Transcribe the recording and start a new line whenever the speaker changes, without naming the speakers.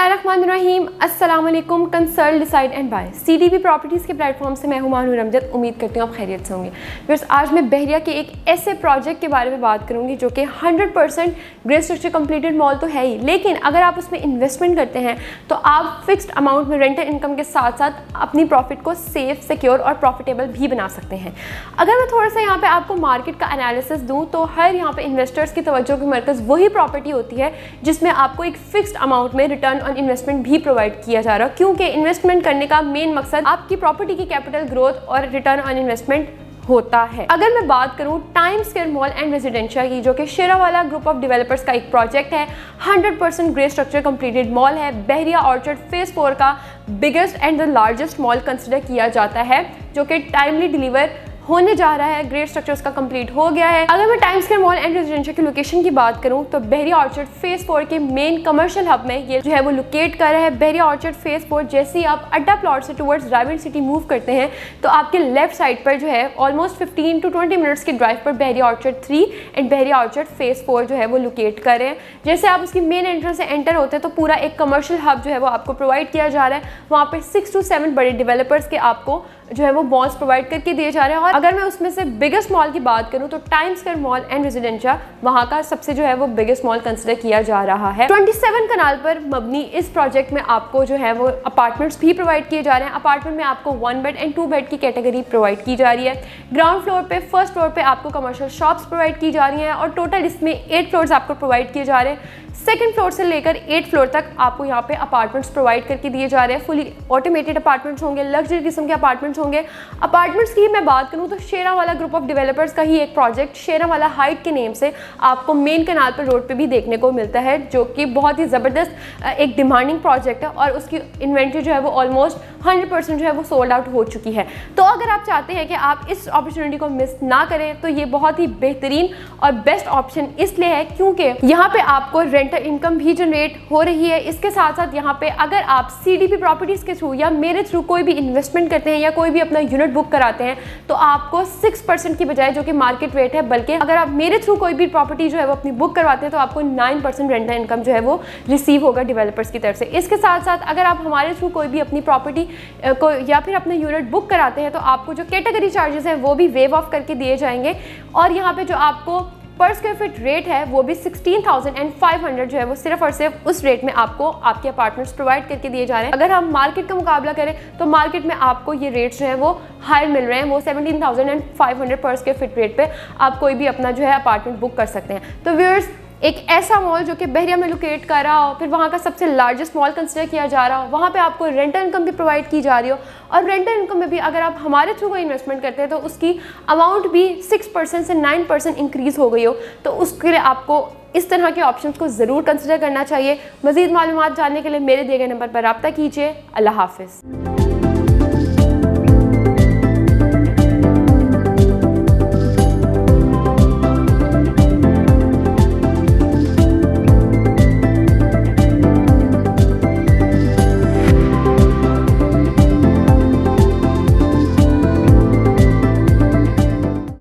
बिस्मिल्लाहिर्रहमानिर्रहीम, अस्सलाम वालेकुम। Consult decide and buy CDP properties के प्लेटफॉर्म से मैं हूं मानूर अमजद। उम्मीद करती हूँ आप खैरियत से होंगे। बस आज मैं बहरिया के एक ऐसे प्रोजेक्ट के बारे में बात करूंगी जो कि 100% ग्रे स्ट्रक्चर कंप्लीटेड मॉल तो है ही, लेकिन अगर आप उसमें इन्वेस्टमेंट करते हैं तो आप फिक्स्ड अमाउंट में रेंटल इनकम के साथ साथ अपनी प्रॉफिट को सेफ, सिक्योर और प्रॉफिटेबल भी बना सकते हैं। अगर मैं थोड़ा सा यहाँ पे आपको मार्केट का एनालिसिस दूँ तो हर यहाँ पे इन्वेस्टर्स की तवज्जो की मरकज़ वही प्रॉपर्टी होती है जिसमें आपको एक फिक्स्ड अमाउंट में रिटर्न ऑन इन्वेस्टमेंट भी प्रोवाइड किया जा रहा है, क्योंकि इन्वेस्टमेंट करने का मेन मकसद आपकी प्रॉपर्टी की कैपिटल ग्रोथ और रिटर्न ऑन इन्वेस्टमेंट होता है। अगर मैं बात करूं time square mall and residencia की, जो कि शेरावाला ग्रुप ऑफ डेवलपर्स का एक प्रोजेक्ट है, 100% ग्रे स्ट्रक्चर कंप्लीटेड मॉल है। बहरिया ऑर्चर्ड फेज 4 का biggest and the largest mall consider किया जाता है, जो कि टाइमली डिलीवर होने जा रहा है। ग्रेड स्ट्रक्चर उसका कंप्लीट हो गया है। अगर मैं time square mall and residential की लोकेशन की बात करूं तो बहरिया ऑर्चर्ड फेज 4 के मेन कमर्शियल हब में ये जो है वो लोकेट कर रहा है। बहरिया ऑर्चर्ड फेज 4 जैसे ही आप अड्डा प्लॉट से टुवर्ड्स ड्राइविंग सिटी मूव करते हैं तो आपके लेफ्ट साइड पर जो है ऑलमोस्ट 15 to 20 मिनट्स के ड्राइव पर Bahria orchard 3 and Bahria orchard phase 4 जो है वो लोकेट कर रहे हैं। जैसे आप उसकी मेन एंट्रेंस से एंटर होते हैं तो पूरा एक कमर्शियल हब जो है वो आपको प्रोवाइड किया जा रहा है। वहाँ पे 6 to 7 बड़े डेवलपर्स के आपको जो है वो मॉल्स प्रोवाइड करके दिए जा रहे हैं। और अगर मैं उसमें से बिगेस्ट मॉल की बात करूं तो time square mall and residencia वहां का सबसे जो है वो बिगेस्ट मॉल कंसिडर किया जा रहा है। 27 कनाल पर मबनी इस प्रोजेक्ट में आपको जो है वो अपार्टमेंट्स भी प्रोवाइड किए जा रहे हैं। अपार्टमेंट में आपको 1 बेड एंड 2 बेड की कैटेगरी प्रोवाइड की जा रही है। ग्राउंड फ्लोर पे, फर्स्ट फ्लोर पे आपको कमर्शियल शॉप्स प्रोवाइड की जा रही हैं और टोटल इसमें 8 फ्लोर्स आपको प्रोवाइड किए जा रहे हैं। सेकंड फ्लोर से लेकर 8 फ्लोर तक आपको यहाँ पे अपार्टमेंट्स प्रोवाइड करके दिए जा रहे हैं। फुली ऑटोमेटेड अपार्टमेंट्स होंगे, लग्जरी किस्म के अपार्टमेंट्स होंगे। अपार्टमेंट्स की मैं बात करूँ तो शेरावाला ग्रुप ऑफ डेवलपर्स का ही एक प्रोजेक्ट शेरावाला हाइट के नेम से आपको मेन कनाल पर रोड पे भी देखने को मिलता है, जो कि बहुत ही ज़बरदस्त एक डिमांडिंग प्रोजेक्ट है और उसकी इन्वेंट्री जो है वो ऑलमोस्ट 100% जो है वो सोल्ड आउट हो चुकी है। तो अगर आप चाहते हैं कि आप इस अपॉर्चुनिटी को मिस ना करें तो ये बहुत ही बेहतरीन और बेस्ट ऑप्शन इसलिए है क्योंकि यहाँ पे आपको रेंटल इनकम भी जनरेट हो रही है। इसके साथ साथ यहाँ पे अगर आप CDP प्रॉपर्टीज़ के थ्रू या मेरे थ्रू कोई भी इन्वेस्टमेंट करते हैं या कोई भी अपना यूनिट बुक कराते हैं तो आपको 6% की बजाय, जो कि मार्केट रेट है, बल्कि अगर आप मेरे थ्रू कोई भी प्रॉपर्टी जो है वो अपनी बुक करवाते हैं तो आपको 9% रेंटल इनकम जो है वो रिसीव होगा डेवलपर्स की तरफ से। इसके साथ साथ अगर आप हमारे थ्रू कोई भी अपनी प्रॉपर्टी को या फिर अपना यूनिट बुक कराते हैं तो आपको जो कैटेगरी चार्जेस हैं वो भी वेव ऑफ करके दिए जाएंगे और यहाँ पे जो आपको पर स्क्वायर फीट रेट है वो भी 16,500 जो है वो सिर्फ और सिर्फ उस रेट में आपको आपके अपार्टमेंट्स प्रोवाइड करके दिए जा रहे हैं। अगर हम मार्केट का मुकाबला करें तो मार्केट में आपको ये रेट्स जो है वो हायर मिल रहे हैं। वो 17,500 पर स्क्वायर फीट रेट पे आप कोई भी अपना जो है अपार्टमेंट बुक कर सकते हैं। तो व्यूअर्स, एक ऐसा मॉल जो कि बहरिया में लोकेट कर रहा हो, फिर वहाँ का सबसे लार्जेस्ट मॉल कंसिडर किया जा रहा हो, वहाँ पे आपको रेंटल इनकम भी प्रोवाइड की जा रही हो और रेंटल इनकम में भी अगर आप हमारे थ्रू कोई इन्वेस्टमेंट करते हैं तो उसकी अमाउंट भी 6% से 9% इंक्रीज़ हो गई हो, तो उसके लिए आपको इस तरह के ऑप्शंस को ज़रूर कंसिडर करना चाहिए। मज़ीद मालूमात जानने के लिए मेरे दिए गए नंबर पर रब्ता कीजिए। अल्लाह हाफ़िज़।